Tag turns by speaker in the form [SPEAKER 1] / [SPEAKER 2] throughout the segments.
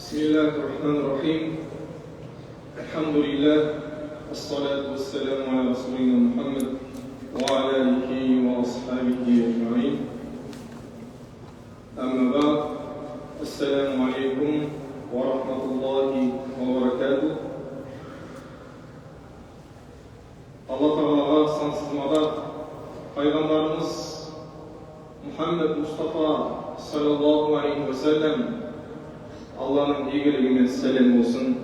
[SPEAKER 1] بسم الله الرحمن الرحيم الحمد لله والصلاة والسلام على رسولنا محمد وعلى آله وأصحابه أجمعين أما بعد السلام عليكم ورحمة الله وبركاته. Allah Teala'ga sansız madad, Peygamberimiz Muhammed Mustafa sallallahu aleyhi ve sellem Allah'ın игілігімен сәлем болсын.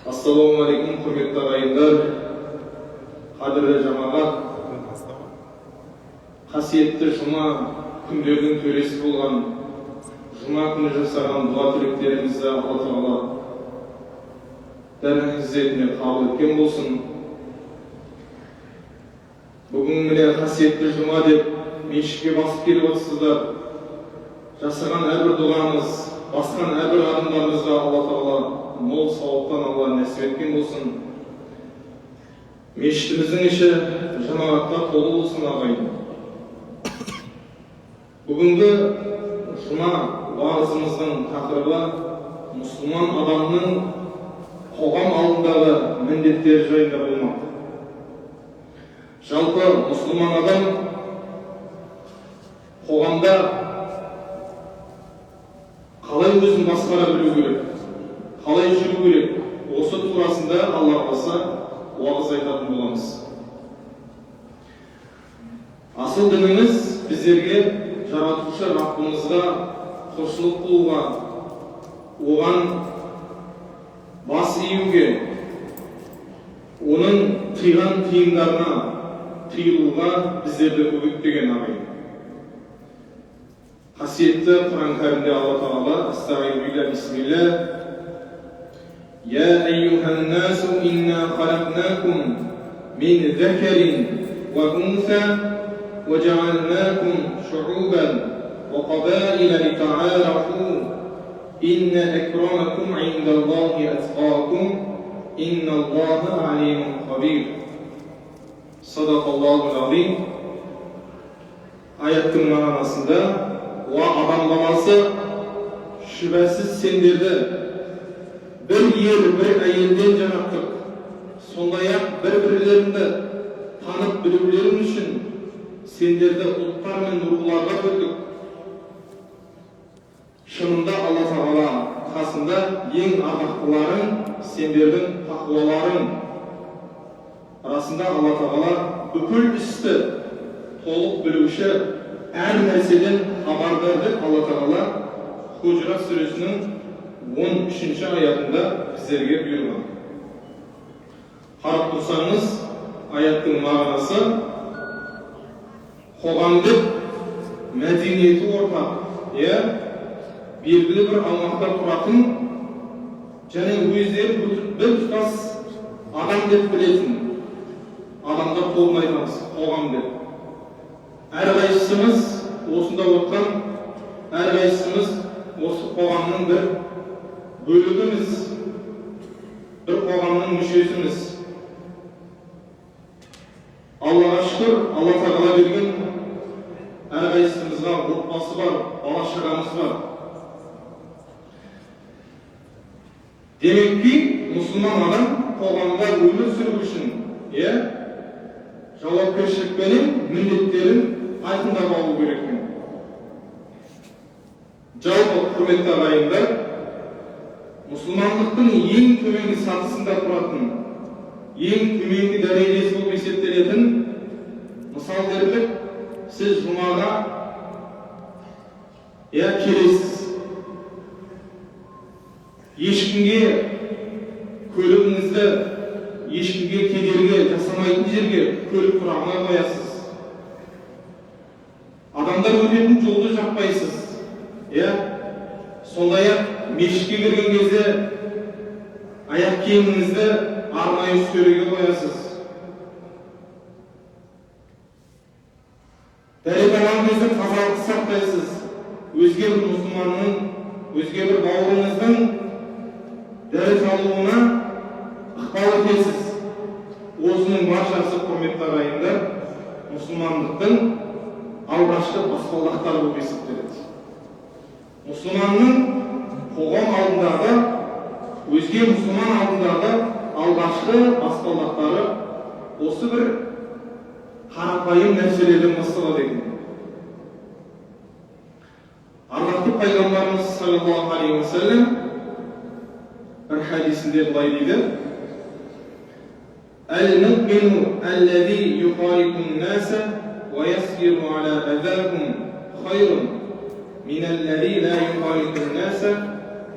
[SPEAKER 1] Ассалауму алейкум, құрметті ағайындар, қадірлі жамағат. Қасиетті жұма күндердің төресі болған жұма күні жасаған дұға тілектеріңізді Алла Тағала дәрін ізzetіне қабыл еткен болсын. Бүгін міне қасиетті жұма деп мешітке басып келіп отырсыздар. Жасаған әрбір дұғаңыз, басқан әрбір адымдарыңызға Алла Тағала мол сауаптан Алла нәсіп еткен болсын. Мешітіміздің іші жамағатқа толы болсын ағайын. Бүгінгі жұма уағызымыздың тақырыбы мұсылман адамның қоғам алдындағы міндеттері жайында болмақ. Жалпы мұсылман адам қоғамда қалай өзін басқара білу керек, қалай жүру керек, осы турасында Алла қаласа уағыз айтатын боламыз. Асыл дініміз біздерге жаратушы Раббымызға құлшылық қылуға, оған бас июге, оның тыйған тыйымдарына тыйылуға біздерді үгіттеген ағайын. Қасиетті Құран кәрімде Алла Тағала Астағфиру билlah бисмилlah Я айюхан насу инна халақнакум мин закарин ва унса ва жаалнакум шуубан ва қабаила литаарафу инна акрамакум индаллахи атқакум инна Аллаха алимун хабир. Садақаллахул азим. Аяттың мағынасында адам баласы, шүбәсіз сендерді бір ер, бір әйелден жараттық. Сондай-ақ бір-бірлеріңді танып білулерің үшін сендерді ұлттар мен руларға бөлдік. Шынында Алла Тағала қасында ең ардақтыларың сендердің тақуаларың. Расында Алла Тағала бүкіл істі толық білуші, әр нәрседен хабардар деп Алла Тағала Худжрат сүресінің 13-ші аятында біздерге бұйырған. Қарап тұрсаңыз, аяттың мағынасы қоғамдық мәдениеті ортақ, белгілі бір аумақта тұратын және өздері бір тұтас адам деп білетін адамдар тобын айтамыз, қоғам деп. Әрқайсымыз осында отқан, әрқайсымыз осы қоғамның бір бөлігіміз, бір қоғамның мүшесіміз. Аллаға шүкір, Алла Тағала берген әрқайсымызға отбасы бар, бала-шағамыз бар. Демек ки, мұсылман адам қоғамда өмір сүру үшін, жауапкершілікпенен міндеттерін айқындап алу керек. Жалпы құрметті ағайындар, мұсылмандықтың ең төменгі сатысында тұратын, ең төменгі дәрежесі болып есептелетін мысал беріліп, сіз жұмаға келесіз. Ешкімге көлігіңізді, ешкімге кедергі жасамайтын жерге көлік тұрағына қоясыз. Адамдар өтетін жолды жаппайсыз. Сондай-ақ мешітке кірген кезде аяқ киіміңізді арнайы үстелге қоясыз. Дәрет алған кезде тазалықты сақтайсыз. Өзге бір мұсылманның, өзге бір бауырыңыздың дәрет алуына ықпал етесіз. Осының баршасы құрметті ағайындар, мұсылмандықтың алғашқы баспалдақтары болып есептеледі. Müslümanın қоғам алдындағы, өзге мұсылман алдындағы алғашқы баспалдақтары осы бір қарапайым нәрселерден басталады екен. Ардақты пайғамбарымыз саллаллаху алейхи ва саллям бір хадисінде былай дейді: «Әл-муъмину аллази юқарикун наса ва ясбиру аля азахум хайрун мин аллази ла юқарикун наса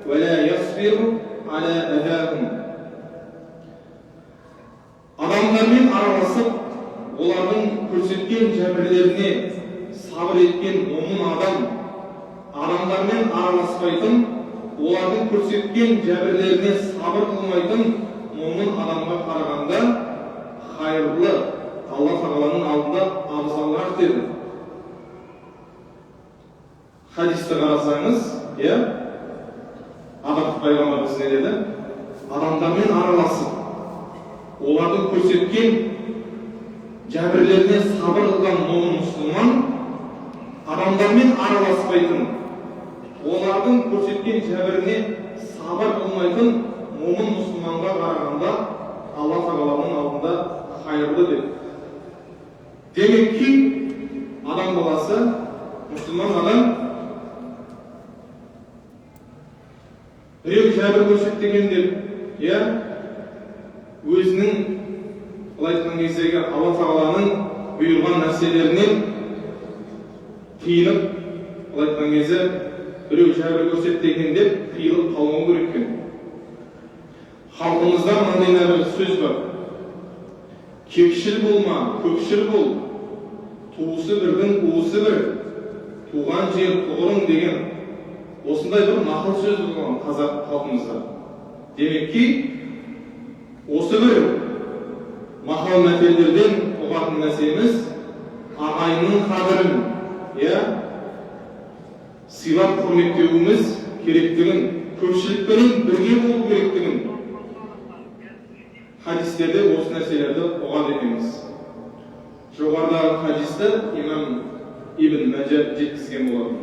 [SPEAKER 1] ва ла ясбиру аля азахум». Адамдармен араласып, олардың көрсеткен жәбірлеріне сабыр еткен момын адам, адамдармен араласпайтын, олардың көрсеткен жәбірлеріне сабыр қылмайтын момын адамға қарағанда хайырлы, Алла тағаланың алдында абзалырақ деді. Хадисті қарасаңыз, Ардақты пайғамбарымыз не деді? Адамдармен араласып, олардың көрсеткен жәбірлеріне сабыр қылған момын мұсылман, адамдармен араласпайтын, олардың көрсеткен жәбіріне сабыр қылмайтын момын мұсылманға қарағанда Алла тағаланың алдында хайырлы деп. Демек ки адам баласы, мұсылман адам біреу жәбір көрсеткен деп, өзінің былай айтқан кездегі Алла тағаланың бұйырған нәрселерінен қиынып, былай айтқан кезде біреу жәбір көрсеткен деп қиылып қалмау керек екен. Халқымызда мынандай бір сөз бар: кекшіл болма, көкшіл бол, туысы бірдің уысы бір, туған жер тұғырың деген осындай бір нақыл сөз болған қазақ халқымызда. Демек ки осы бір мақал мәтелдерден ұғатын нәрсеміз ағайынның қадірін, сыйлап құрметтеуіміз керектігін, көпшілікпенен бірге болу керектігін хадистерде осы нәрселерді ұғады екенбіз. Жоғарыдағы хадисті имам Ибн Мәжә жеткізген болатын.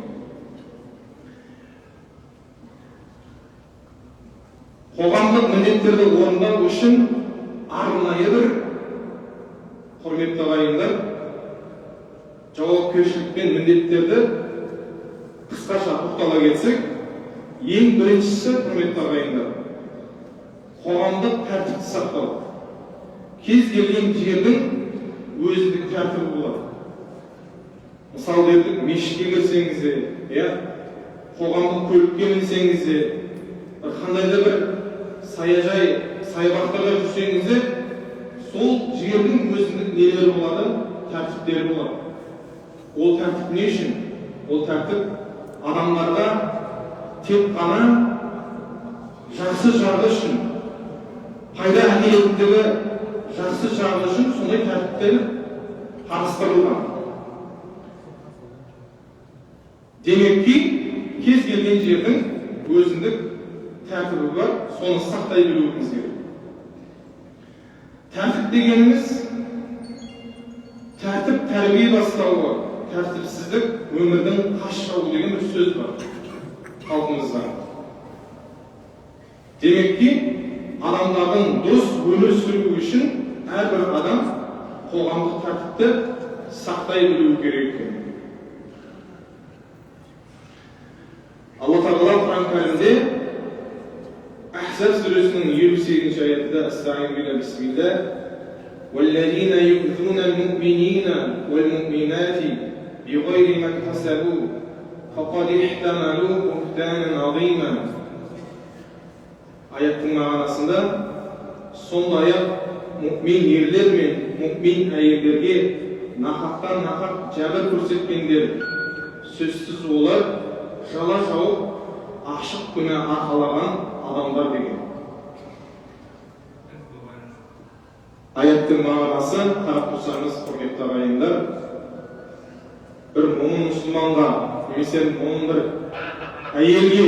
[SPEAKER 1] Қоғамдық міндеттерді орындау үшін арнайы бір, құрметті ағайындар, жауапкершілікпен міндеттерді қысқаша тоқтала кетсек, ең біріншісі, құрметті ағайындар, қоғамдық тәртіпті сақтау. Кез келген жердің өзіндік тәртібі болады. Мысалы дедік, мешітке кірсеңіз де, қоғамдық көлікке мінсеңіз де, қандай да бір саяжай, саябақтарға жүрсеңіз де, сол жердің өзіндік нелері болады, тәртіптері болады. Ол тәртіп не үшін? Ол тәртіп адамдарға тек қана жақсы жағы үшін, пайда әкелетіндігі жақсы жағы үшін сондай тәртіптер қарастырылған. Демек ки, кез келген жердің өзіндік тәртібі бар, соны сақтай білуіміз керек. Тәртіп дегеніміз тәртіп тәрбие бастауы, тәртіпсіздік өмірдің қаш жауы деген бір сөз бар халқымызда. Демек ки, адамдардың дұрыс өмір сүруі үшін әрбір адам қоғамдық тәртіпті сақтай білуі керек екен. Алла Тағала Құран кәрімде Ахзаб сүресінің 58-ші аятында Астағин билlah бисмилlah وَالَّذِينَ يُؤْذُونَ الْمُؤْمِنِينَ وَالْمُؤْمِنَاتِ بِغَيْرِ مَا اكْتَسَبُوا فَقَدِ احْتَمَلُوا بُهْتَانًا عَظِيمًا. Аяттың мағынасында сондай-ақ мұъмин ерлер мен мұъмин әйелдерге нақақтан нақақ жәбір көрсеткендер, сөзсіз олар жала жауып ашық күнә арқалаған адамдар деген. Аяттың мағынасы қарап тұрсаңыз, құрметті ағайындар, бір момын мұсылманға немесе момын бір әйелге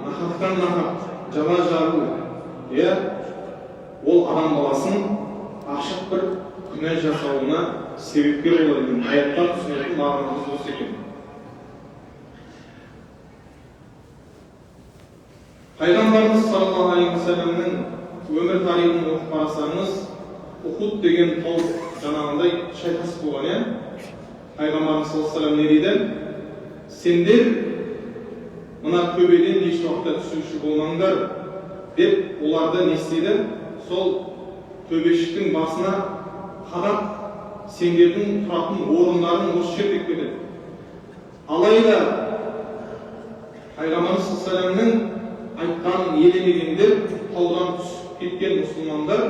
[SPEAKER 1] нақақтан нақақ жала жабу, ол адам баласын ашық бір күнә жасауына себепкер болады. Аяттан түсінетін мағынамыз осы екен. Пайғамбарымыз саллаллаху алейхи вассаламның өмір тарихын оқып қарасаңыз, Ухуд деген тау жаңағындай шайқас болған, Пайғамбарымыз саллаллаху алейхи вассалам не дейді? Сендер мына төбеден еш уақытта түсуші болмаңдар деп оларды не істеді? Сол төбешіктің басына қадап, сендердің тұратын орындарын осы жерде кетеді. Алайда Пайғамбарымыз саллаллаху алейхи вассаламның айтқанын елемегендер, таудан түсіп кеткен мұсылмандар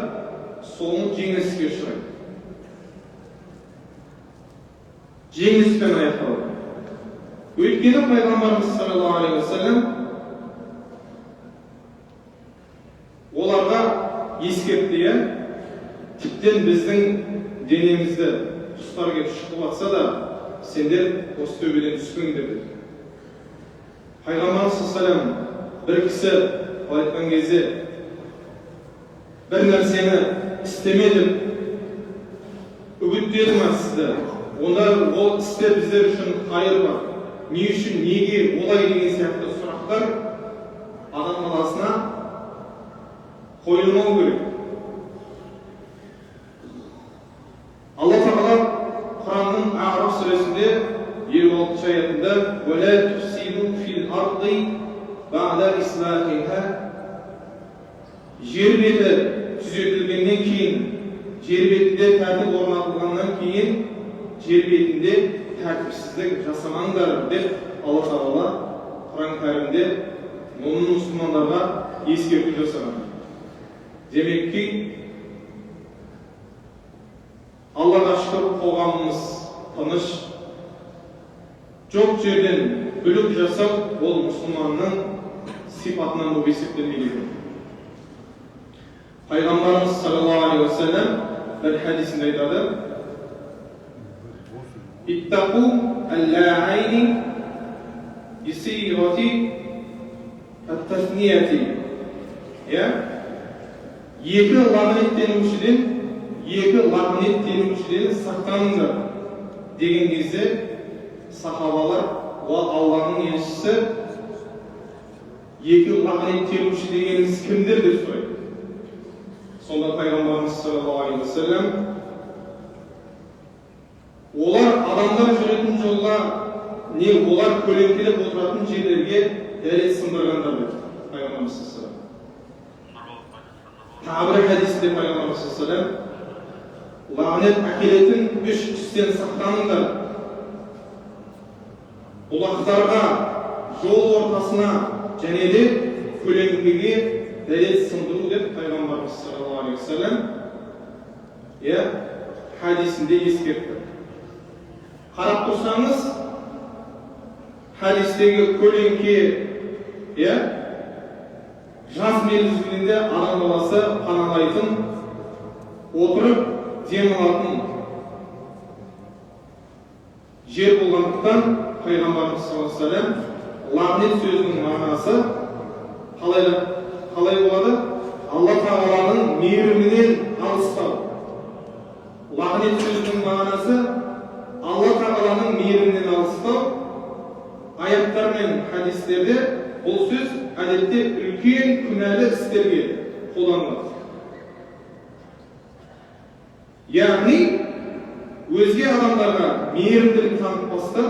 [SPEAKER 1] соңы жеңіліске ұшырайды. Жеңіліспен аяқталады. Өйткені Пайғамбарымыз саллаллаху алейхи вассалам оларға ескертті, тіптен біздің денемізді құстар келіп шұқып атса да, сендер осы төбеден түспеңдер деді. Пайғамбарымыз саллаллаху алейхи вассалам бір кісі айтқан кезде бір нәрсені істеме деп үгіттеді ме сізді? Онда ол істе біздер үшін қайыр бар. Не үшін, неге, олай деген сияқты сұрақтар адам баласына қойылмау керек. Алла Тағала Құранның А'раф сүресінде 56 аятында "Вала туфсиду фил арди ба'да ислахиха" жер беті түзетілгеннен кейін, жер бетінде тәртіп орнатылғаннан кейін, жер бетінде тәртіпсіздік жасамаңдар деп Алла Тағала Құран кәрімде момын мұсылмандарға ескерту жасаған. Демек ки, Аллаға шүкір қоғамымыз тыныш, жоқ жерден бүлік жасау ол мұсылманның сипатынан болып есептелмейді. Пайғамбарымыз саллаллаху алейхи вассалам бір хадисінде айтады: "Иттақу ал-ла'айни бисирати ат-таснияти". Екі лағнеттенушіден сақтаныңдар деген кезде сахабалар ва Алланың елшісі, екі лағнеттенуші дегеніңіз кімдер деп сұрайды. Сонда Пайғамбарымыз саллаллаху алейхи вассалам олар адамдар жүретін жолға, не олар көлеңкелеп отыратын жерлерге дәрет сындырғандар деп Пайғамбарымыз саллаллаху алейхи вассалам. Тағы бір хадисінде Пайғамбарымыз саллаллаху алейхи вассалам лағнет әкелетін 3 істен сақтаныңдар. Бұлақтарға, жол ортасына және де көлеңкеге дәрет сындыру деп Пайғамбарымыз саллаллаху алейхи вассалам хадисінде ескертті. Қарап тұрсаңыз, хадистегі көлеңке жаз мезгілінде адам баласы паналайтын, отырып демалатын жер болғандықтан Пайғамбарымыз саллаллаху алейхи вассалам лағнет сөзінің мағынасы қалай болады? Алла Тағаланың мейірімінен алыстау. Лағнет сөзінің мағынасы Алла Тағаланың мейірімінен алыстау. Аяттар мен хадистерде бұл сөз әдетте үлкен күнәлі істерге қолданылады. Яғни өзге адамдарға мейірімділік танытпастан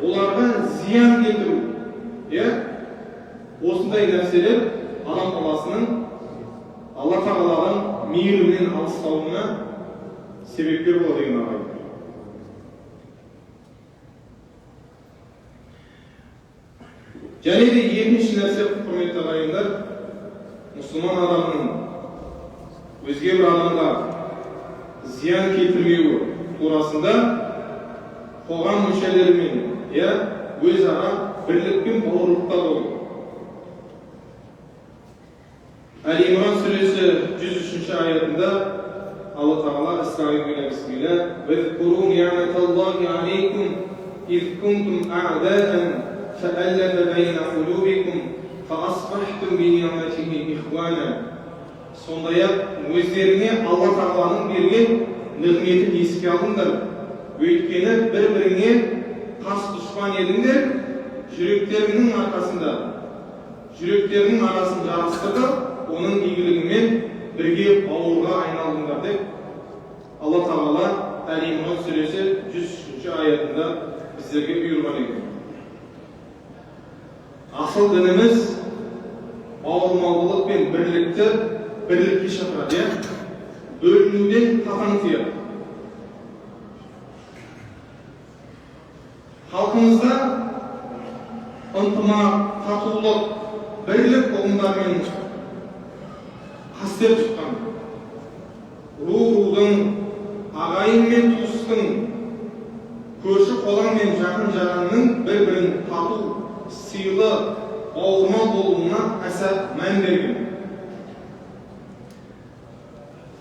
[SPEAKER 1] оларға зиян келтіру. Осындай нәрселер адам баласының Алла Тағаланың мейірімінен алыстауына себепкер болады деген ағайын. Және де екінші нәрсе, құрметті ағайындар, мұсылман адамның өзге бір адамға зиян келтірмеуі турасында қоғам мүшелерімен өзара бірлік пен бауырлықта болу. Әл-Имран сүресі 103 аятында Алла Тағала Бисмилlah "Вазкуру ни'маталлахи алейкум из кунтум а'даан фа'аллафа байна қулубикум фаасбахтум бини'матихи ихвана". Сондай-ақ өздеріне Алла Тағаланың берген нығметін еске алыңдар. Өйткені бір-біріңе қас дұшпан едіңдер, жүректеріңнің арқасында жүректерінің арасын жарастырды, оның игілігімен бірге бауырға айналдыңдар деп Алла Тағала Әл-Имран сүресі 103 аятында біздерге бұйырған екен. Асыл дініміз бауырмалдылық пен бірлікке шақырады, бөлінуден қатаң тыйады. Халқымызда ынтымақ, татулық, бірлік ұғымдарымен қастер тұтқан. Рудың, ағайын мен туыстың, көрші қолаң мен жақын жаранның бір-бірін тату, сыйлы, бауырмал болуына аса мән берген.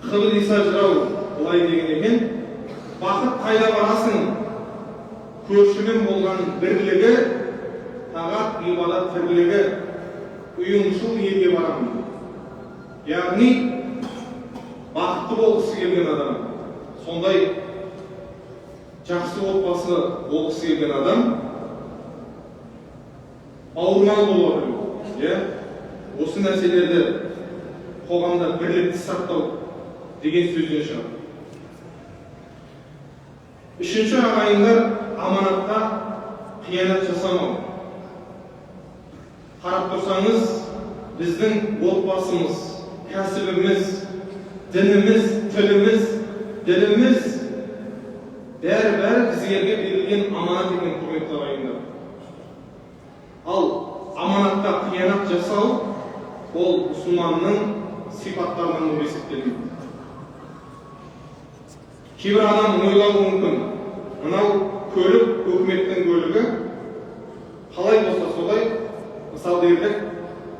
[SPEAKER 1] Қыбыл Иса жырау былай деген екен: бақыт қайда барасың? Көршімен болған бірлігі, тағат ғибадат бірлігі, ұйымшыл елге барамын. Яғни бақытты болғысы келген адам, сондай жақсы отбасы болғысы келген адам бауырмал бола білу. Осы нәрселерді қоғамда бірлікті сақтау деген сөзден шығады. Үшінші ағайындар аманатқа қиянат жасамау. Қарап тұрсаңыз, біздің отбасымыз, кәсібіміз, дініміз, тіліміз, діліміз бәрі бізге берілген аманат екен, құрметті ағайындар. Ал аманатқа қиянат жасау ол мұсылманның сипаттарынан болып есептелінеді. Кейбір адам ойлауы мүмкін, мынау көлік өкіметтің көлігі, қалай болса солай, мысалы дерлік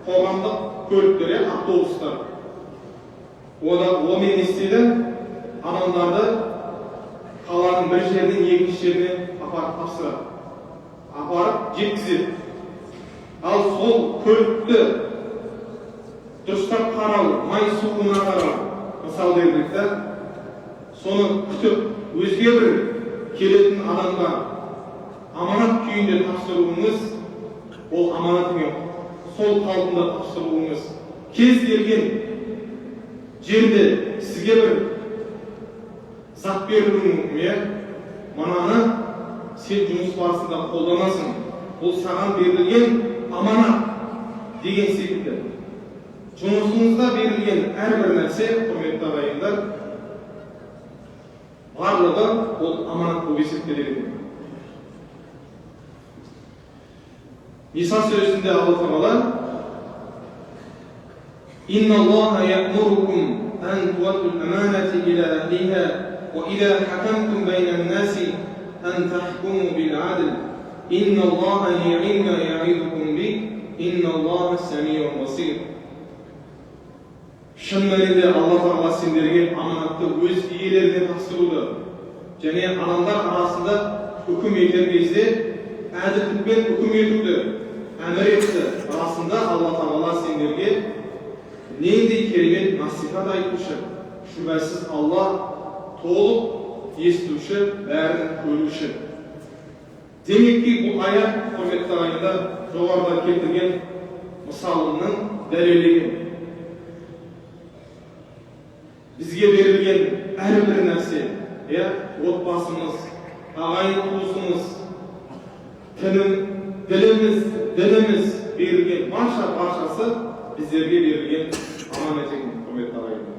[SPEAKER 1] қоғамдық көліктер, автобустар. Онымен не істейді? Адамдарды қаланың бір жерінен екінші жеріне апарып тапсырады, апарып жеткізеді. Ал сол көлікті дұрыстап қарау, май суына қарау, мысалы дерлік, соны күтіп, өзге бір келетін адамға аманат күйінде тапсыруыңыз, ол аманат емес. Сол қалпында тапсыруыңыз, кез келген жерде сізге бір зат берілуі мүмкін, мынаны сен жұмыс барысында қолданасың, бұл саған берілген аманат деген секілді. Жұмысыңызда берілген әрбір нәрсе, құрметті ағайындар, барлығы ол аманат болып есептеледі. Ниса сүресінде Алла Тағала: «Инна Аллаха я'мурукум ан ту'аттул аманати иля ахлиха ва ида хакамтум байнан наси ан tahkumu bil 'adl. Inna Аллаха ни'ма я'идукум би. Инна Аллаха сами'ун басир». Шын мәнінде Алла Тағала сендерге аманатты өз иелеріне тапсыруды және адамдар арасында үкім етер кезде әділдікпен үкім етуді әмір етті. Расында Алла Тағала сендерге нендей керемет насихат айтушы. Шүбәсіз Алла толық естуші, бәрін көруші. Демекки бұл аят, құрметті ағайындар, жоғарыда келтірген мысалының дәлелеген. Бізге берілген әрбір нәрсе, отбасымыз, ағайын туысымыз, тіліміз, дініміз берілген баршасы біздерге берілген аманат екен, құрметті ағайындар.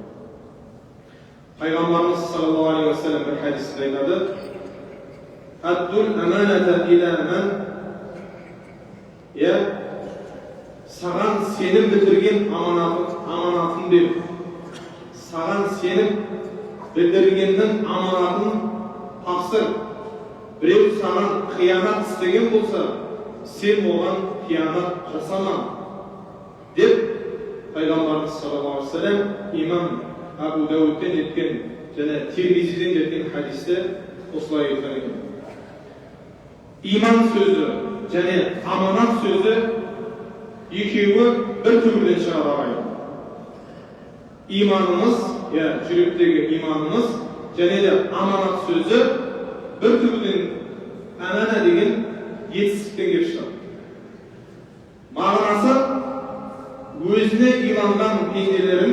[SPEAKER 1] Пайғамбарымыз саллаллаху алейхи ва саллям бір хадисте айтады: «Аддул аманата иля ман». Саған сенім білдірген аманатын бер. Саған сеніп білдіргеннің аманатын тапсыр. Біреу саған қиянат істеген болса, сен оған қиянат жасама. Деп Пайғамбарымыз саллаллаху алейхи ва саллям имам Абу Дауудтен еткен және Тирмизиден жеткен хадисте осылай айтқан екен. Иман сөзі және аманат сөзі екеуі бір түбірден шығады. Иманымыз, жүректегі иманымыз және де аманат сөзі бір түбірден әмана деген етістіктен келіп шығады. Мағынасы өзіне иланған пенделерін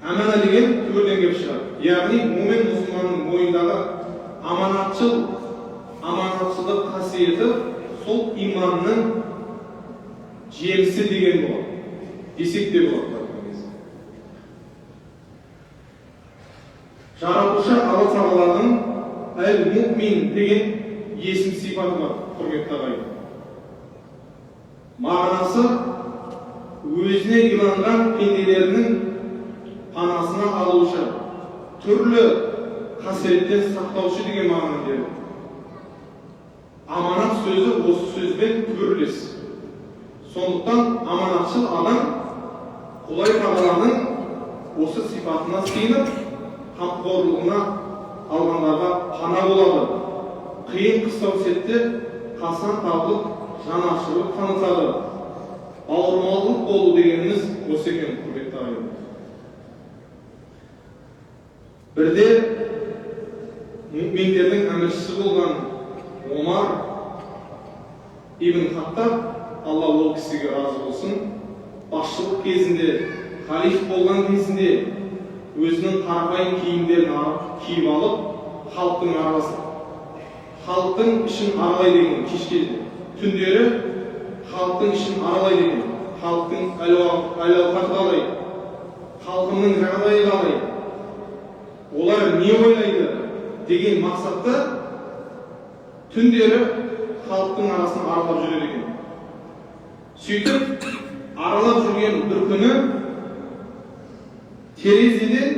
[SPEAKER 1] амана деген түбірден келіп шығады. Яғни мумен мұсылманның мойнындағы аманатшылдық қасиеті сол иманның жемісі деген болады. Десек те болады. Жаратушы Алла Тағаланың әл-муъмин деген есім сипаты бар, құрметті ағайын. Мағынасы өзіне иланған пенделерінің панасына алушы, түрлі қасіреттен сақтаушы деген мағына береді. Аманат сөзі осы сөзбен түбірлес. Сондықтан аманатшыл адам Құдай Тағаланың осы сипатына сыйынып, қамқорлығына алғандарға пана болады. Қиын қыстау сәтте қасан табылып, жан ашырып танытады. Бауырмалдық болу дегеніміз осы екен, құрметті ағайын. Бірде мүминдердің әміршісі болған Омар ибн Хаттаб, Алла ол кісіге разы болсын, басшылық кезінде, халиф болған кезінде өзінің қарапайым киімдерін киіп алып, халықтың ішін аралай деген, кешке түндері халықтың ішін аралай деген, халықтың әл-ауқаты қалай, халқының жағдайы қалай, олар не ойлайды деген мақсатта түндері халықтың арасын аралап жүреді екен. Сөйтіп, аралап жүрген бір күні терезеден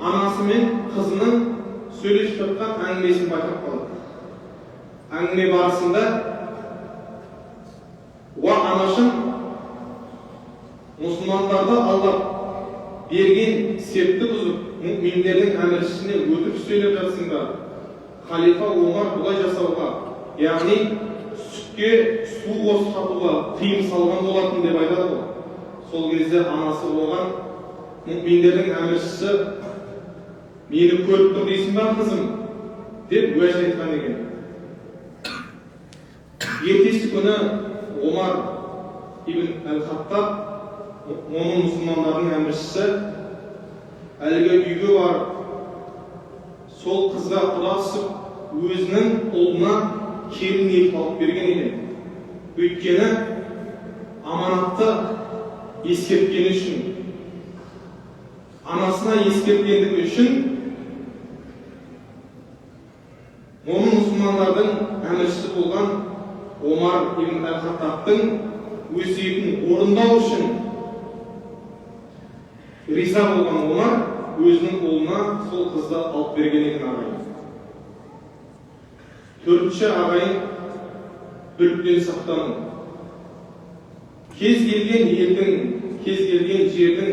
[SPEAKER 1] анасы мен қызының сөйлесіп жатқан әңгімесін байқап қалады. Әңгіме барысында: "Уа анашым, мұсылмандарды алдап берген септі бұзып, мүминдердің әміршісіне өтірік сөйлеп жатсың ба? Халифа Омар бұлай жасауға, яғни сүтке су қосып сатуға тыйым салған болатын" деп айтады ғой. Сол кезде анасы оған: "Мүминдердің әміршісі мені көріп тұр дейсің ба, қызым?" деп уәж айтқан екен. Ертесі күні Омар ибн әл-Хаттаб, оның мұсылмандардың әміршісі, әлгі үйге барып, сол қызға құда түсіп, өзінің ұлына келін етіп алып берген екен. Өйткені аманатты ескерткені үшін, анасына ескерткендігі үшін оның мұсылмандардың әміршісі болған Омар ибн әл-Хаттабтың өсиетін орындау үшін риза болған Омар өзінің ұлына сол қызды алып берген екен ағайын. Төртінші ағайын бүліктен сақтану. Кез келген елдің, кез келген жердің,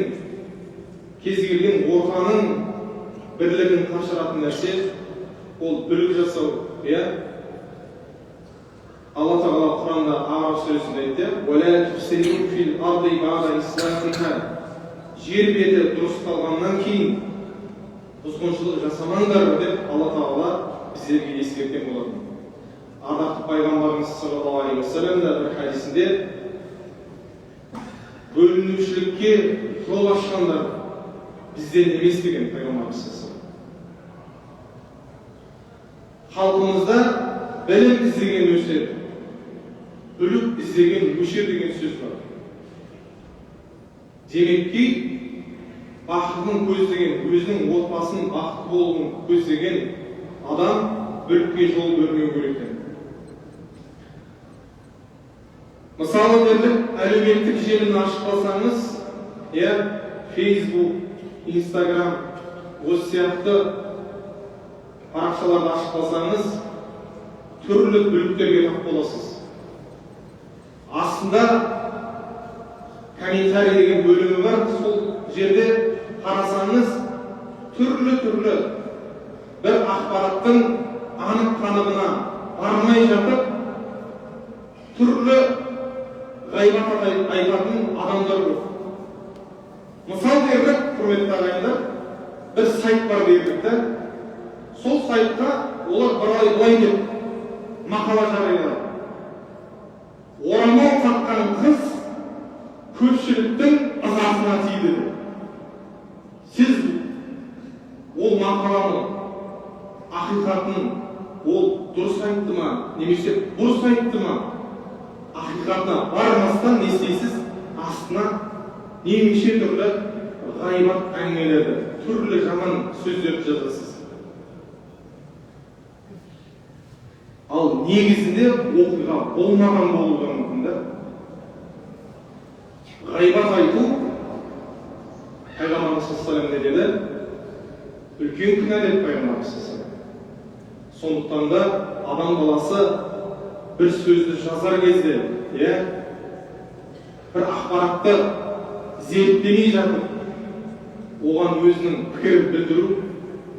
[SPEAKER 1] кез келген ортаның бірлігін қашыратын нәрсе ол бүлік жасау. Алла Тағала Құранда Араф сүресінде айтты: "Уәлә туфсиду фил арди баъда ислахиха". Жер беті дұрысталғаннан кейін бұзғыншылық жасамаңдар деп Алла Тағала біздерге ескерткен болатын. Ардақты пайғамбарымыз саллаллаху алейхи ва саллям да бір хадисінде бөлінушілікке жол ашқандар бізден емес деген пайғамбарымыз саллаллаху алейхи ва саллям. Халқымызда білім іздеген өсер, бүлік іздеген өшер деген сөз бар. Демекки, бақытын көздеген, өзінің отбасының бақытты болуын көздеген адам бүлікке жол бермеу керек. Мысалы дерлік, әлеуметтік желіні ашып қалсаңыз, Facebook, Instagram, осы сияқты парақшаларды ашып қалсаңыз, түрлі бүліктерге тап боласыз. Астында комментарий деген бөлімі бар, сол жерде қарасаңыз түрлі бір ақпараттың анық қанығына бармай жатып, түрлі ғайбат айтатын адамдар көп. Мысал дерлік, құрметті ағайындар, бір сайт бар дерлік. Сол сайтқа олар былай деп мақала жариялайды: "Орамал таққан қыз көпшіліктің ызасына тиді. Сіз ол мақаланың ақиқатын ол дұрыс айтты ма, немесе бұрыс айтты ма, ақиқатына бармастан не істейсіз? Астына немесе түрлі ғайбат әңгімелерді, түрлі жаман сөздерді жазасыз. Ал негізінде оқиға болмаған болуы мүмкін да. Ғайбат айту, Пайғамбарымыз саллаллаху алейхи ва саллям деді, үлкен күнә деп Пайғамбарымыз саллаллаху алейхи ва саллям. Сондықтан да адам баласы бір сөзді жазар кезде, бір ақпаратты зерттемей жатып, оған өзінің пікірін білдіру,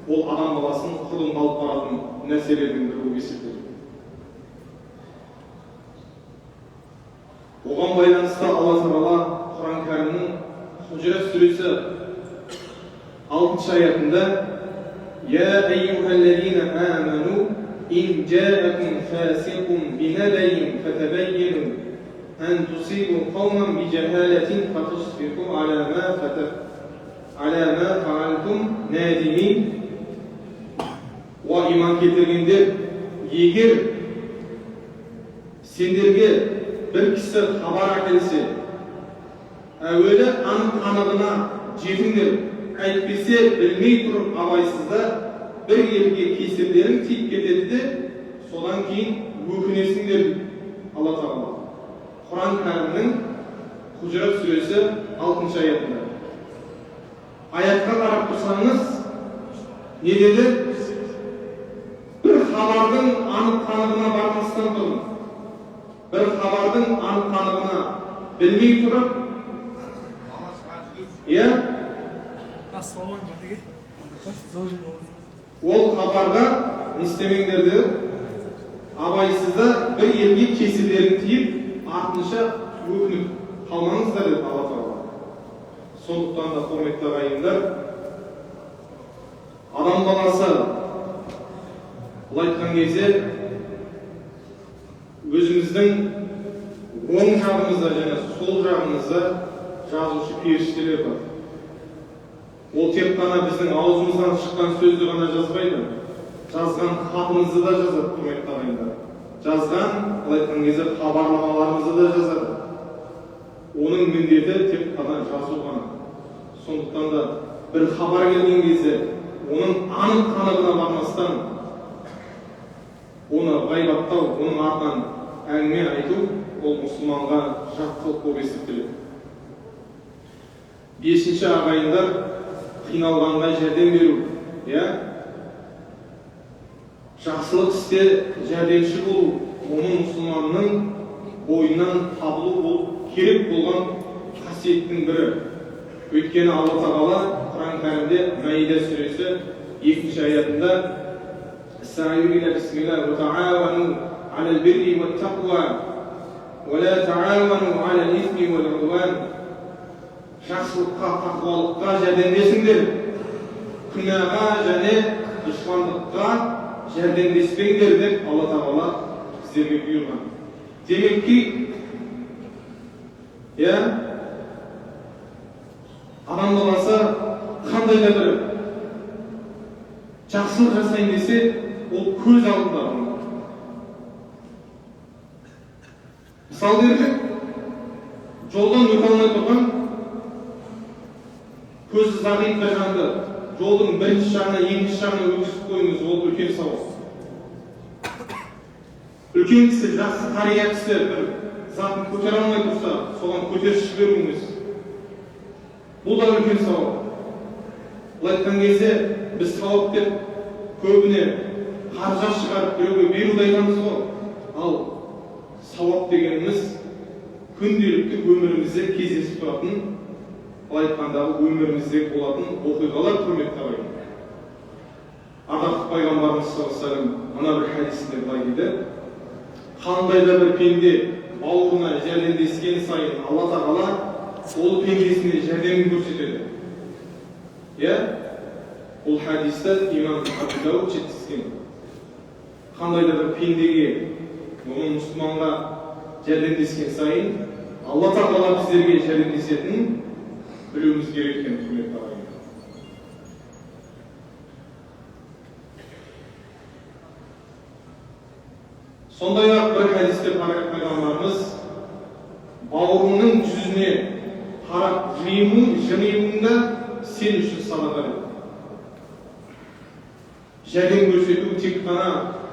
[SPEAKER 1] ол адам баласының құлын алып баратын нәрселердің бірі болып есептеледі. Оған байланысты Алла Тағала Құран кәрімнің Худжурат сүресі 6 аятында يا أيها الذين آمنوا إن جاءكم فاسق بنبأ فتبينوا أن تصيبوا قوما بجهالة فتصبحوا على ما فعلتم نادمين. Уа иман келтіргендер, егер сендерге бір кісі хабар әкелсе, әуелі анық-анығына жетіңдер, әйтпесе білмей тұрып абайсызда бір елге кесірлерің тиіп кетеді де, содан кейін өкінесіңдер. Алла Тағала Құран кәрімнің Худжурат сүресі 6 аятында. Аятқа қарап тұрсаңыз, не деді? Бір хабардың анық-анығына бармастан тұрың. Бір хабардың анық-анығына білмей тұрып, ол хабарға не істемеңдерді, абайсызда бір елге кесірлерін тиіп, артынша өкініп қалмаңыздар деді Алла Тағала. Сондықтан да құрметті ағайындар, адам баласы бұл айтқан кезде өзіміздің оң жағымызда және сол жағымызда жазушы періштелер бар. Ол тек қана біздің аузымыздан шыққан сөзді ғана жазбайды, жазған хатымызды да жазады, құрметті ағайындар. Жазған, бұл айтқан кезде хабарламаларымызды да жазады. Оның міндеті тек қана жазу ғана. Сондықтан да бір хабар келген кезде, оның анық-қанығына бармастан, оны ғайбаттау, оның артынан әңгіме айту, ол мұсылманға жат болып есептеледі. 5-ші ағайындар, қиналғанға жәрдем беру, жақсылық істе жәрдемші болу, оның мұсылманның бойынан табылу болып керек болған қасиеттің бірі. Өйткені Алла Тағала Құран кәрімде Маида сүресі 2 аятында Бисмиллах ва та'авану алал бирри ват тақва ва ла та'авану алал исми вал удван. Жақсылыққа, тақуалыққа жәрдемдесіңдер, күнәға және дұшпандыққа жәрдемдеспеңдер деп Алла Тағала біздерге бұйырған. Демек ки, адам баласы қандай да бір жақсылық жасайын десе, ол көз алдында. Мысал берсек, жолдан өте алмай тұрған көзі зағип бір жанды жолдың бірінші жағына, екінші жағына өткізіп қойыңыз, ол үлкен сауап. Үлкен кісі, жақсы қария кісі бір затын көтере алмай тұрса, соған көтеріп жіберіңіз. Бұл да үлкен сауап. Бұл айтқан кезде біз сауап деп көбіне қаржат шығарып біреуге беруді айтамыз ғой. Ал сауап дегеніміз күнделікті өмірімізде кездесіп тұратын, бұл айтқандағы өмірімізде болатын оқиғалар, құрметті ағайындар. Ардақты Пайғамбарымыз саллаллаху алейхи ва саллям ана бір хадисінде былай дейді: қандай да бір пенде бауырына жәрдемдескен сайын Алла Тағала ол пендесіне жәрдемін көрсетеді. Бұл хадисті имам Абу Дауд жеткізген. Қандай да бір пендеге, оның мұсылманға жәрдемдескен сайын Алла Тағала біздерге жәрдемдесетінін білуіміз керек екен, құрметті ағайындар. Сондай-ақ бір хадисте пайғамбарымыз бауырыңның жүзіне қарап жымиюыңда сен үшін садақа деді. Жәрдем көрсету тек қана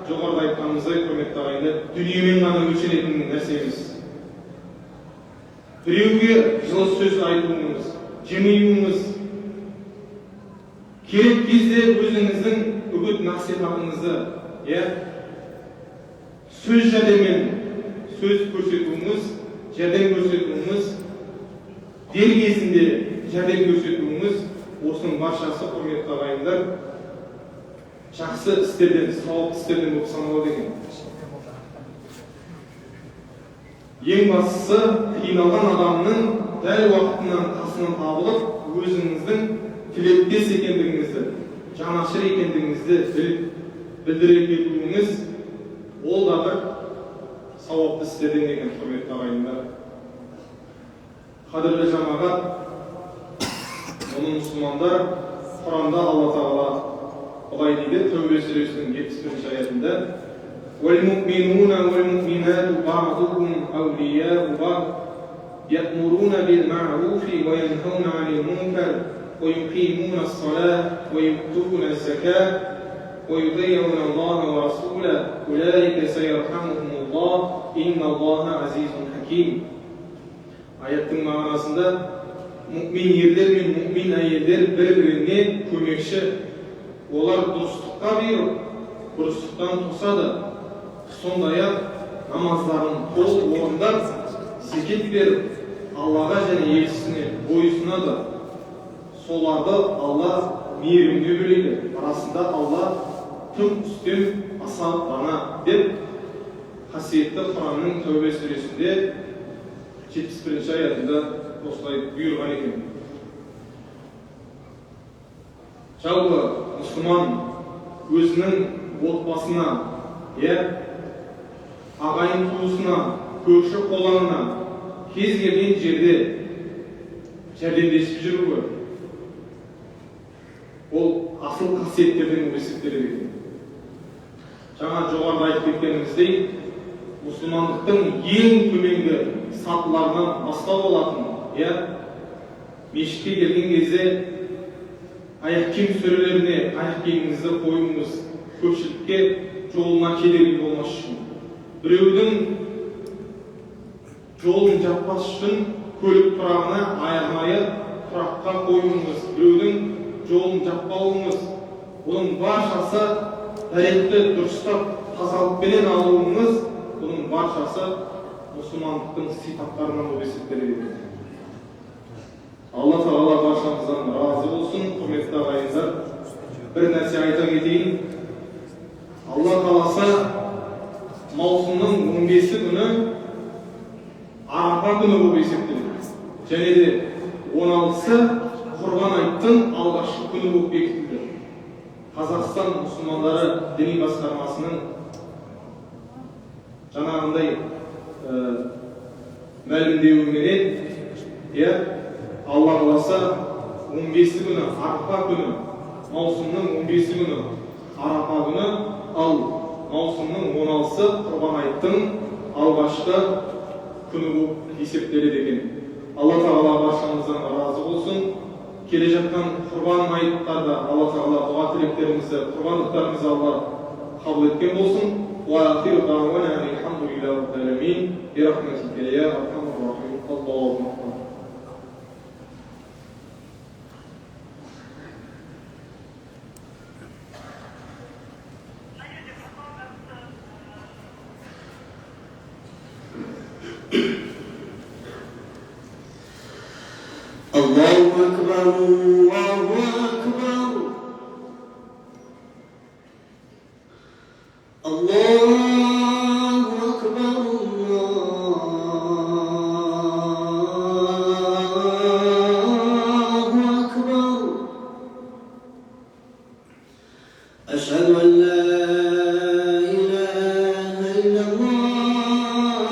[SPEAKER 1] жоғарыда айтқанымыздай, құрметті ағайындар, дүниемен ғана өлшенетін нәрсе емес. Біреуге жылы сөз айтуыңыз, жымиюыңыз, керек кезде өзіңіздің үгіт насихатыңызды, сөз жәрдеммен сөз көрсетуіңіз, жәрдем көрсетуіңіз, дер кезінде жәрдем көрсетуіңіз, осының баршасы, құрметті ағайындар, жақсы істерден, сауап істерден болып саналады екен. Ең бастысы, қиналған адамның дәл уақытынан қасынан табылып, өзіңіздің тілектес екендігіңізді, жанашыр екендігіңізді білдіре кетуіңіз, ол да бір сауапты істерден екен, құрметті ағайындар. Қадірлі жамағат, оның мұсылмандар, Құранда Алла Тағала былай дейді, Тәубе сүресінің 71-ші аятында: وَالْمُؤْمِنُونَ وَالْمُؤْمِنَاتُ بَعْضُهُمْ أَوْلِيَاءُ بَعْضٍ يَأْمُرُونَ بِالْمَعْرُوفِ وَيَنْهَوْنَ عَنِ الْمُنكَرِ وَيُقِيمُونَ الصَّلَاةَ وَيُؤْتُونَ الزَّكَاةَ وَيُطِيعُونَ اللَّهَ وَرَسُولَهُ أُولَئِكَ سَيَرْحَمُهُمُ اللَّهُ إِنَّ اللَّهَ عَزِيزٌ حَكِيمٌ. Аяттың мағынасында мұъмин ерлер мен мұъмин әйелдер бір-біріне көмекші, олар дұрыстыққа бұйырып, бұрыстықтан тосады. Сондай-ақ намаздарын толық орындап, зекет беріп, Аллаға және елшісіне бойұсынады. Соларды Алла мейірімге бөлейді. Арасында Алла тым үстем, аса дана деп қасиетті Құранның Тәубе сүресінде 71-ші аятында осылай бұйырған екен. Жалпы мұсылман өзінің отбасына, ағайын туысына, көрші қолаңына кез келген жерде жәрдемдесіп жүруі, ол асыл қасиеттерден есептеледі екен. Жаңа жоғарыда айтып кеткеніміздей, мұсылмандықтың ең төменгі сатыларынан бастау алатын, мешітке келген кезде аяқ киім сөрелеріне аяқ киіміңізді қойыңыз, көпшілікке жолына кедергі болмас үшін. Біреудің жолын жаппас үшін көлік тұрағына аяғайы тұраққа қойыңыз, біреудің жолын жаппауыңыз, бұның баршасы дәретті дұрыстап тазалықпенен алуыңыз, бұның баршасы мұсылмандықтың сипаттарынан болып есептеледі. Алла Тағала баршамыздан разы болсын. Құрметті ағайындар, бір нәрсе айта кетейін. Алла қаласа маусымның 15-і күні Арапа күні болып есептеледі. Және де 16-сы Құрбан айттың алғашқы күні болып бекітілді. Қазақстан мұсылмандары діни басқармасының жаңағындай мәлімдеуіменен, Алла қаласа 15-і күні Арапа күні, маусымның 15-і күні Арапа күні, ал маусымның 16-сы Құрбан айттың алғашқы күні болып есептеледі екен. Алла Тағала баршамыздан разы болсын. Келе жатқан Құрбан айттарда Алла Тағала дұға тілектерімізді, құрбандықтарымызды Алла қабыл еткен болсын. Ва ахиру дауана алхамдулиллахи раббил аламин. Би рахматика я архамур рахим. Аллаху акбар.
[SPEAKER 2] الله أكبر الله أكبر الله أكبر الله أكبر أشهد أن لا إله إلا الله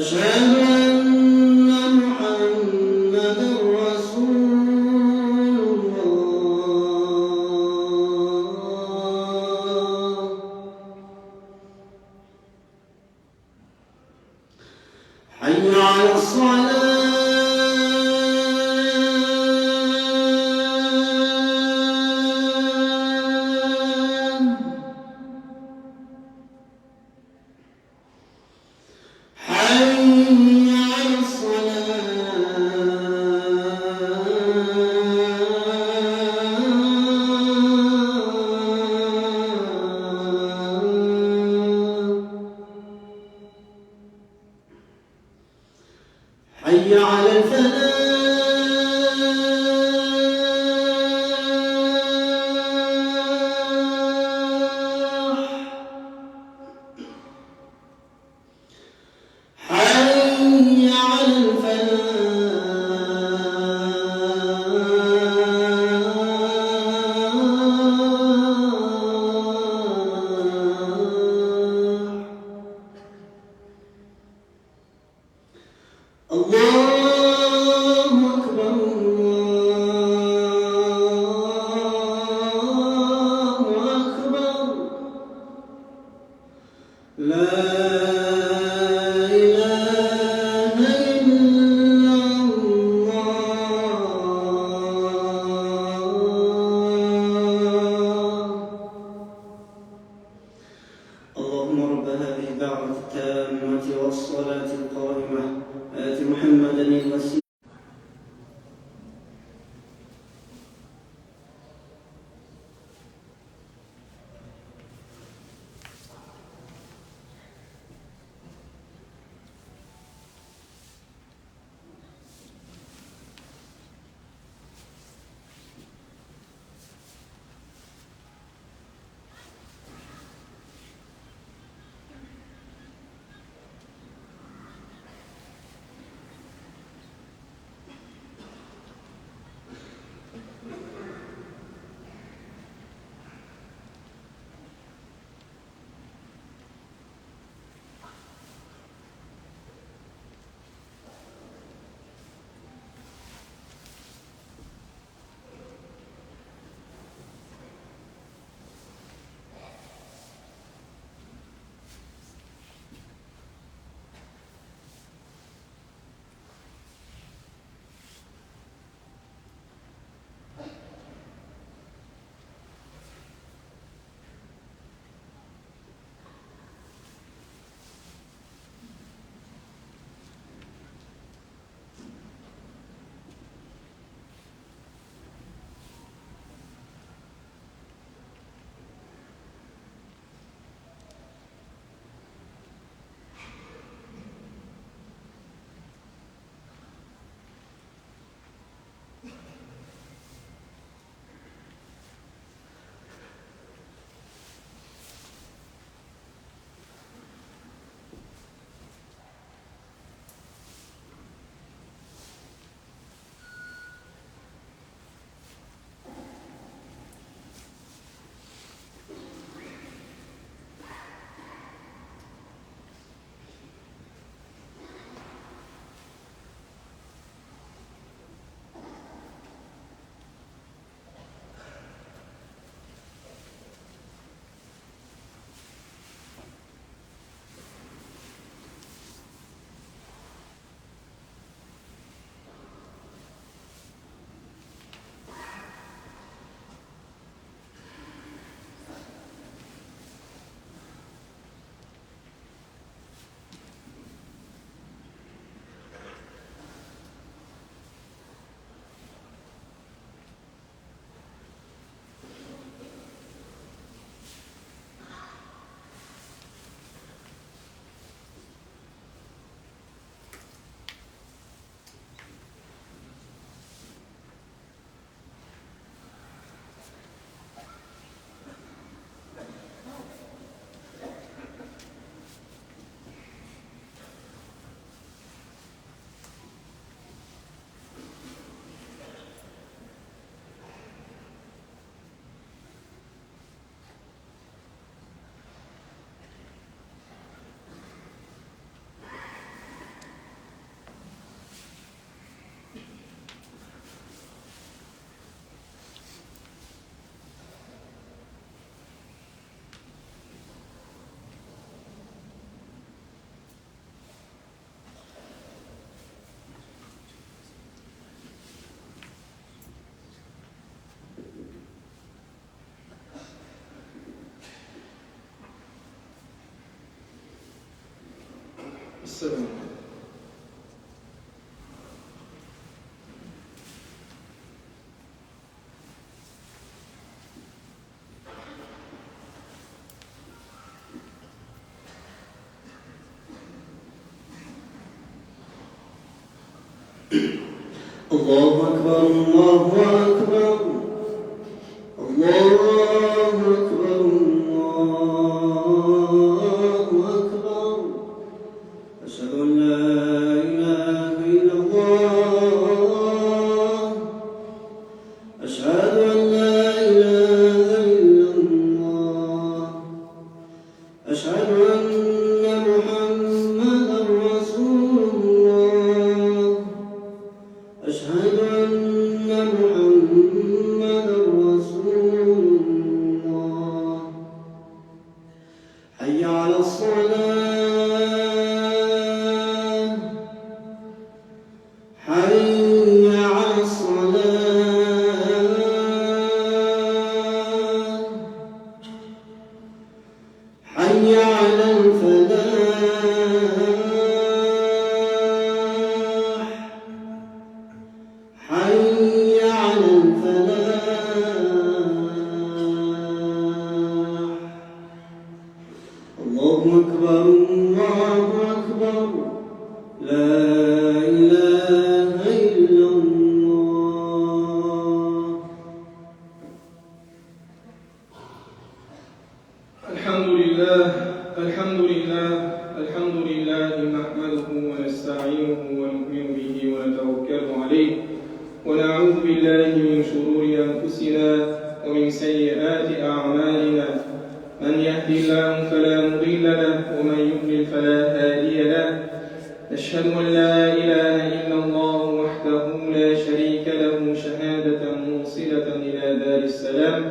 [SPEAKER 2] أشهد أن محمدا رسول الله. حي على الصلاة. حي على الصلاة. حي على الفلاح. حي على الفلاح. الله أكبر الله أكبر. لا إله إلا الله. اللهم رب هذه الدعوة التامة والصلاة القائمة آت محمدا الوسيلة.
[SPEAKER 1] السلام.
[SPEAKER 2] الله أكبر الله أكبر الله أكبر الله أكبر أشهد أن لا إله إلا الله أشهد أن لا إله إلا الله أشهد أن محمدا رسول الله أشهد أن محمدا رسول الله حي على الصلاة حي على الصلاة حي على الفلاح حي على الفلاح الله أكبر الله أكبر لا إله إلا الله
[SPEAKER 1] الحمد لله نحمده ونستعينه ونؤمن به ونتوكل عليه ونعوذ بالله من شرور أنفسنا ومن سيئات أعمالنا من يهدي الله فلا مضل له ومن يضلل فلا هادي له نشهد أن لا إله إلا الله وحده لا شريك له شهادة موصلة إلى دار السلام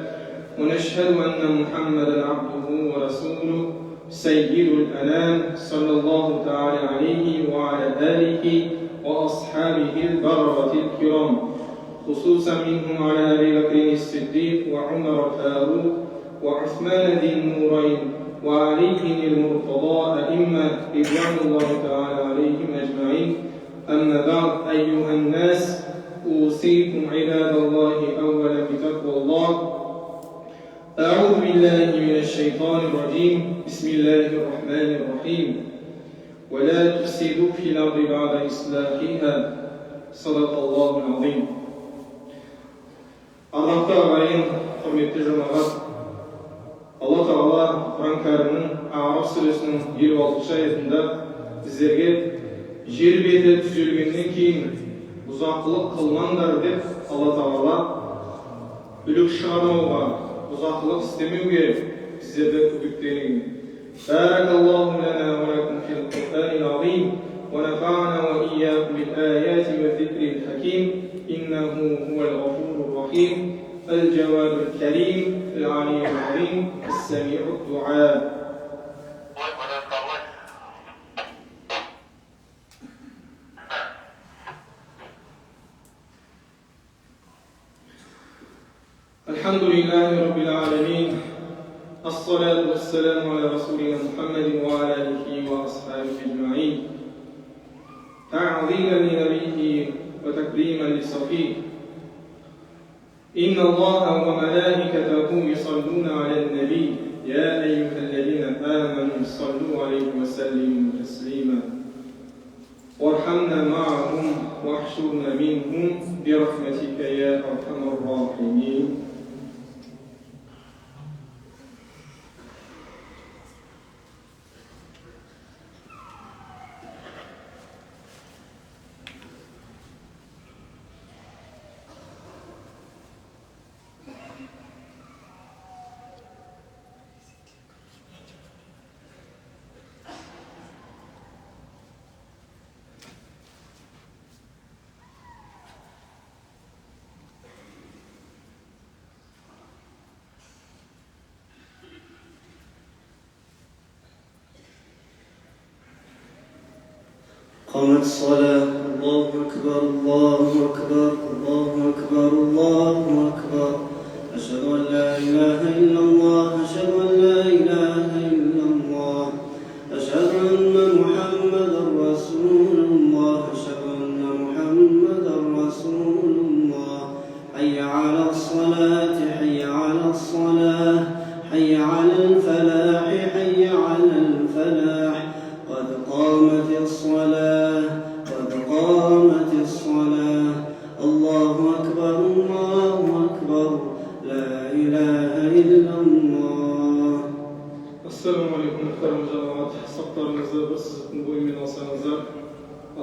[SPEAKER 1] ونشهد أن محمدا عبده ورسوله سيد الأنام صلى الله تعالى عليه وعلى آله وأصحابه البررة الكرام خصوصا منهم على أبي بكر الصديق وعمر الفاروق وعثمان ذي النورين وعلي المرتضى أئمة رضوان الله تعالى عليهم أجمعين. أما بعد أيها الناس أوصيكم عباد الله أولا بتقوى الله. أعوذ بالله من الشيطان الرجيم. بسم الله الرحمن الرحيم. ولا تفسدوا في الأرض بعد إصلاحها. صدق الله العظيم. Arafta ağayın, hürmetli cemaat, Allah Teala Kur'an-ı Kerim'in Araf suresinin 26. ayetinde bizlerge yer beti түзелгенден кейін ұзақлық қылмаңдар деп Allah Teala бүлік шығармауға, ұзақлық істемеуге bizlerді үгіттеген. Barakallahu lana wa lakum fil Qur'anil azim wa nafa'ana wa iyyakum bil ayati wa dhikril hakim innahu huwal ghafurur rahim الجواد الكريم العلي العظيم السميع الدعاء. الحمد لله رب العالمين. الصلاة والسلام على رسولنا محمد وعلى آله وأصحابه أجمعين تعظيما لنبيه وتكريما لصفيه. إن الله وملائكته يصلون على النبي يا أيها الذين آمنوا صلوا عليه وسلموا تسليما وارحمنا معهم واحشرنا منهم برحمتك يا أرحم الراحمين.
[SPEAKER 2] قامت الصلاة. الله أكبر الله أكبر الله أكبر الله أكبر أشهد أن لا إله إلا الله أشهد أن لا إله إلا الله أشهد أن محمدا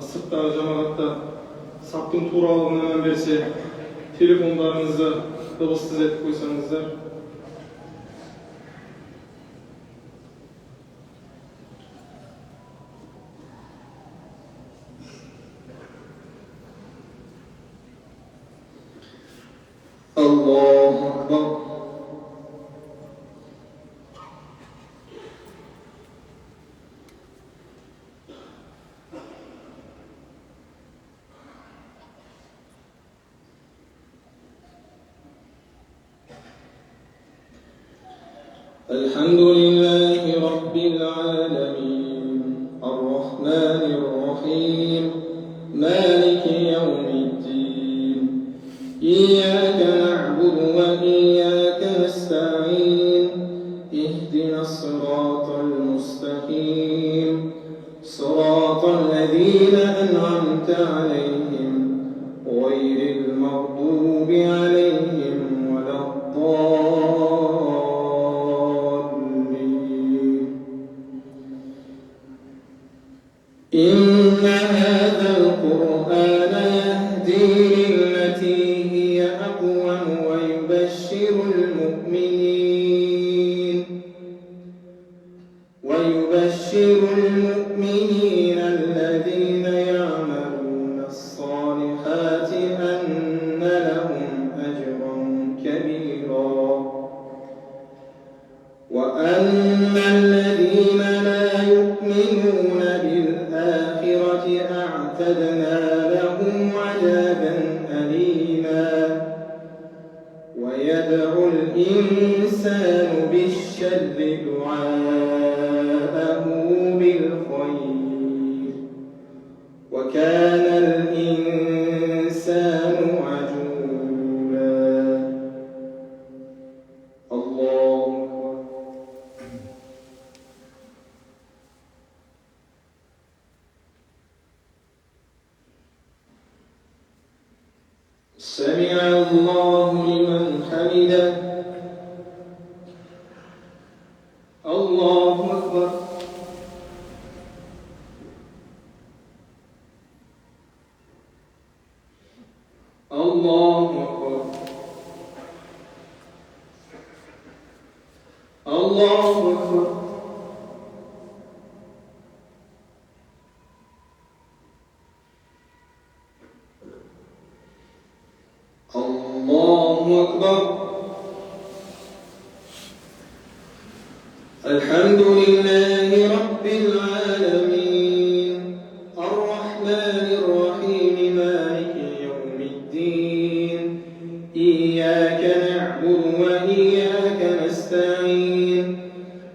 [SPEAKER 1] сырттағы жамағатта саптың туралығына мән берсе, телефондарыңызды дыбыссыз етіп қойсаңыздар. Аллаху акбар. الحمد لله رب العالمين الرحمن الرحيم مالك يوم الدين إياك نعبد وإياك نستعين اهدنا الصراط المستقيم صراط الذين أنعمت عليهم غير المغضوب عليهم ولا الضالين. إن هذا القرآن يهدي للتي هي أقوم ويبشر المؤمنين الذين يعملون الصالحات أن لهم أجرا كبيرا وأن الذين لا يؤمنون بالآخرة أعتدنا لهم عذابا أليما. ويدعو الإنسان بالشر دعاءه بالخير وكان الإنسان عجولا. الله سمع الله لمن حمده. الله أكبر. الله أكبر. الله أكبر. الله أكبر. الحمد لله رب العالمين الرحمن الرحيم مالك يوم الدين إياك نعبد وإياك نستعين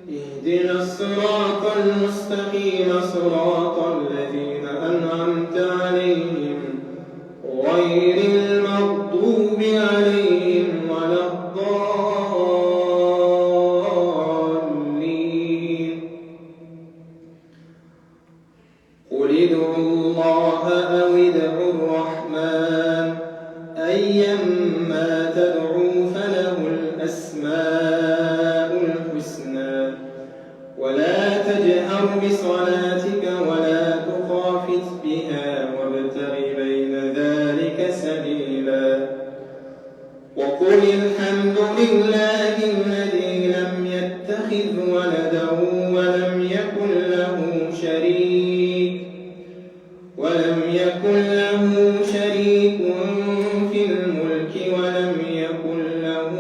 [SPEAKER 1] اهدنا الصراط المستقيم صراط الذين أنعمت عليهم غير المغضوب عليهم ولا الضالين. قل ادعوا الله أو ادعوا الرحمن أيما تدعوا فله الأسماء الحسنى ولا تجهر بصلاتك ولا تخافت بها وابتغ بين ذلك سبيلا. وقل الحمد لله الذي لم يتخذ ولدا ولم يكن له شريك في الملك ولم يكن له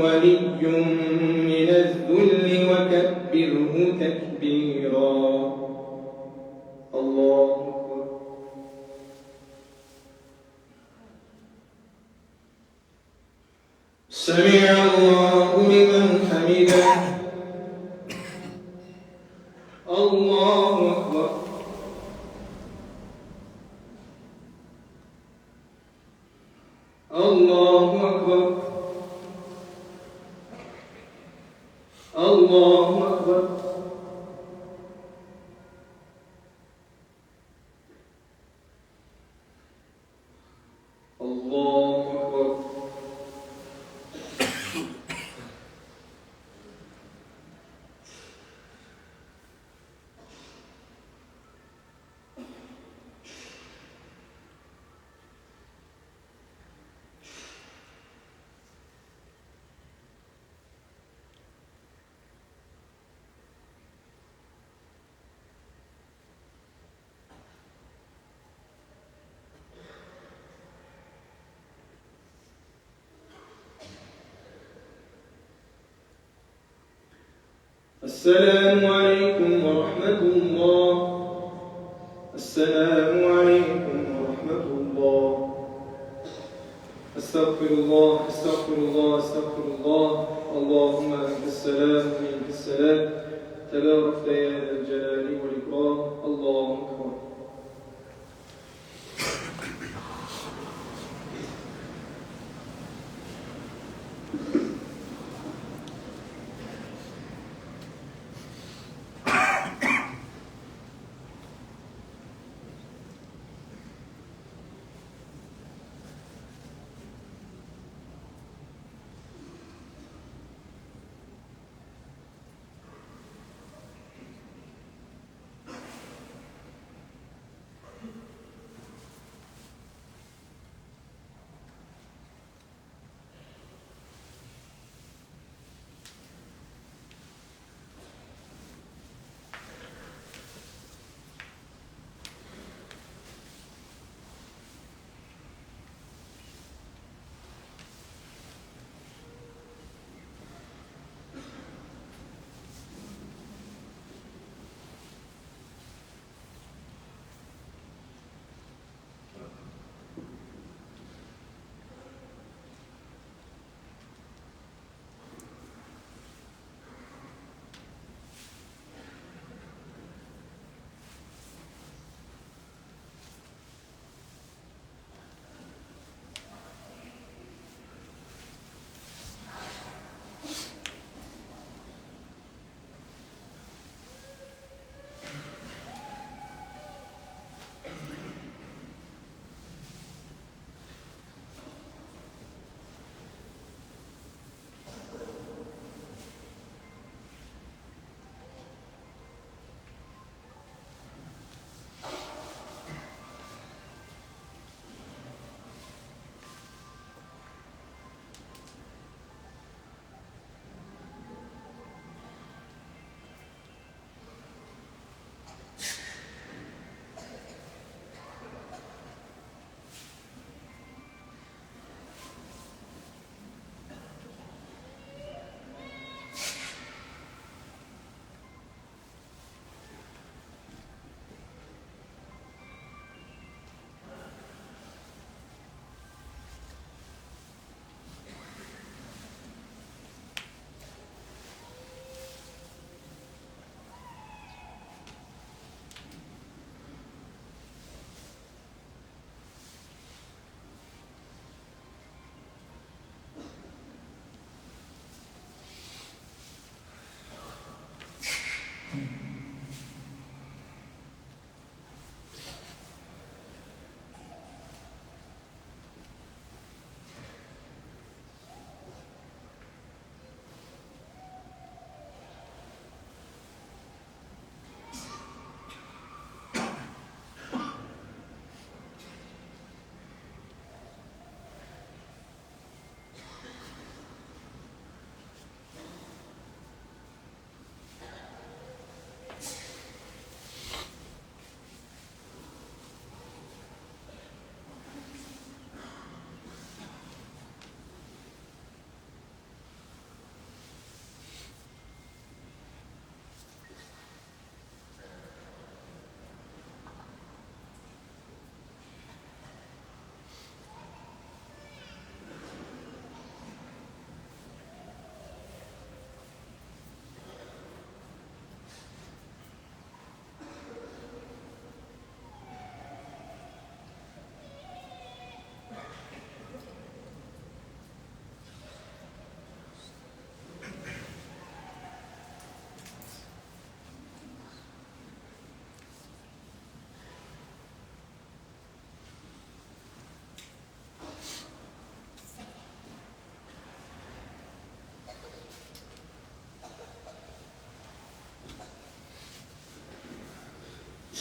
[SPEAKER 1] ولي من الذل وكبره تكبيرا. الله أكبر. سمع الله لمن حمده. الله أكبر. الله أكبر. الله أكبر. الله أكبر. السلام عليكم ورحمة الله. السلام عليكم ورحمة الله. أستغفر الله أستغفر الله أستغفر الله. اللهم أنت السلام ومنك السلام، تباركت يا ذا الجلال والإكرام. الله أكبر.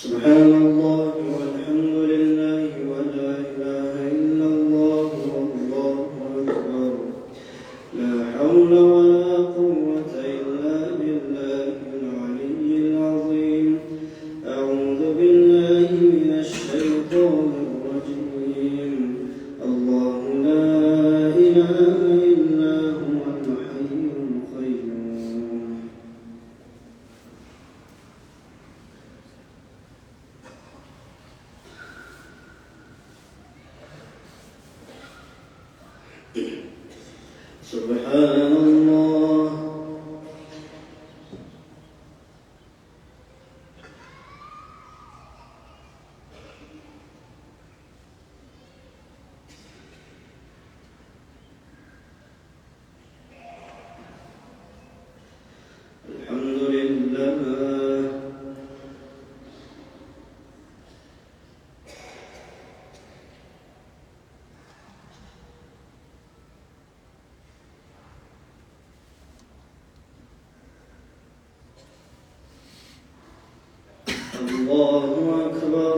[SPEAKER 2] سبحان الله والحمد لله ولا إله إلا الله والله أكبر. لا حول ولا قوة إلا بالله العلي العظيم. أعوذ بالله من الشيطان الرجيم. الله لا إله إلا هو الحي القيوم. سبحان الله. الحمد لله. الله أكبر.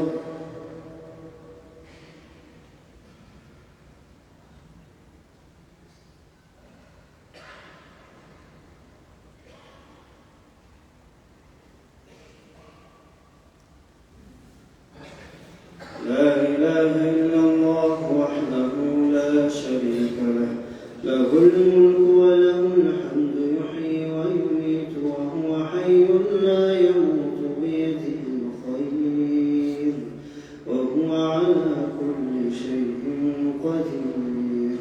[SPEAKER 2] لا إله إلا الله وحده لا شريك له، له الملك وله الحمد يحيي ويميت وهو حي لا يموت بيده الخير وهو على كل شيء قدير.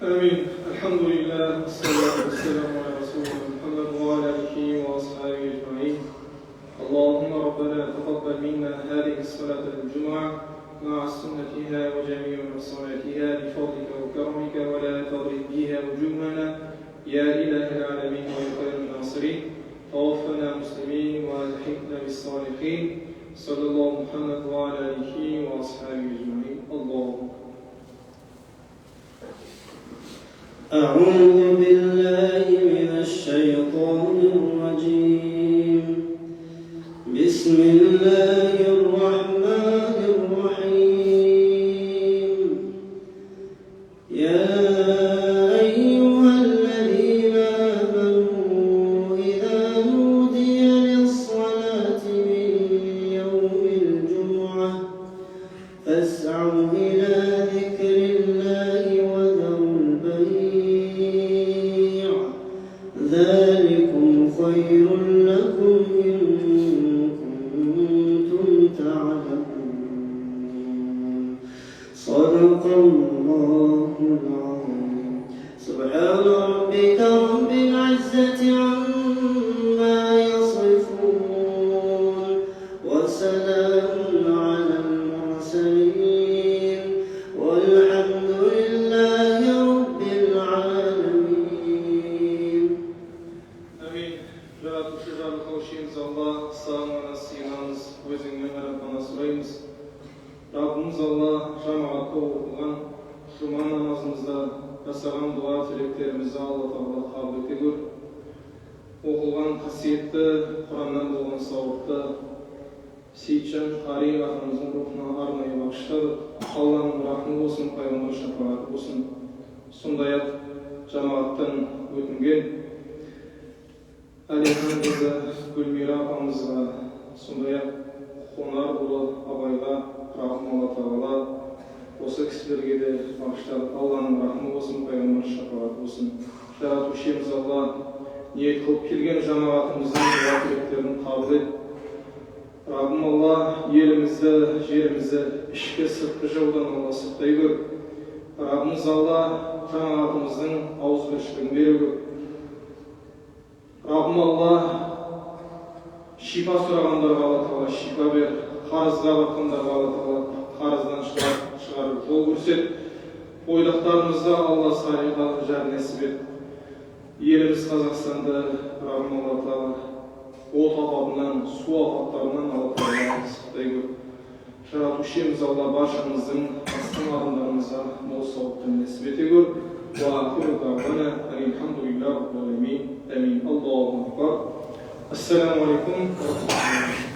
[SPEAKER 1] آمين. الحمد لله والصلاة والسلام على رسولنا محمد وعلى آله وأصحابه أجمعين. اللهم ربنا تقبل منا هذه الصلاة الجمعة مع سنتها وجميع صلاتها بفضلك وكرمك ولا تضرب بها وجوهنا يا إله العالمين ويا خير الناصرين. توفنا مسلمين والحقنا بالصالحين. صلى الله محمد وعلى آله وأصحابه أجمعين. اللهم
[SPEAKER 2] أعوذ بالله من الشيطان الرجيم. بسم الله الرحمن الرحيم. يا أيها الذين آمنوا إذا نودي للصلاة من يوم الجمعة فاسعوا إلى ذكر الله وذروا البيع ذلكم خير لكم إن كنتم تعلمون. صدق الله العظيم. سبحان ربك رب العزة عما يصفون وسلام على المرسلين والحمد لله رب العالمين.
[SPEAKER 1] Amin. Жаратушы жарылқаушымыз Алла, сағынғана сыйынамыз, өзіңнен ғана сұраймыз. Раббымыз Алла, жамағатқа оқылған жұма намазымызда жасаған дуа тілектерімізді Алла Тағала қабыл ете көр. Оқылған қасиетті Құраннан болған сауапты Сейітжан Қари ағамыздың рухына арнайы бағыштадық. Алланың рахмы болсын, пайғамбар шапағаты болсын. Сондай-ақ жамағаттан өтінген Әлихан қызы Гүлмира апамызға, сондай-ақ Қонарұлы абайға рахым Алла Тағала осы кісілерге де бағыштадық. Алланың рахмы болсын, пайғамбар шапағаты болсын. Жаратушымыз Алла ниет қылып келген жамағатымыздың дуа тілектерін қабыл ет. Раббым Алла елімізді, жерімізді ішкі сыртқы жаудан Алла сақтай көр. Раббымыз Алла жамағатымыздың ауызбіршілігін бере көр. Раббым Алла шипа сұрағандарға Алла Тағала шипа бер, қарызға батқандарға Алла Тағала қарыздан шығарып жол көрсет. Бойдақтарымызда Алла салиха жар нәсіп ет. Еліміз Қазақстанды Раббым Алла Тағала от апатынан, су апаттарынан Алла Тағала сақтай көр. Жаратушымыз Алла баршамыздың астың арындарымызға мол сауапты нәсіп ете көр. وآخر دعوانا أن الحمد لله رب العالمين. آمين. الله أكبر. السلام عليكم ورحمة الله.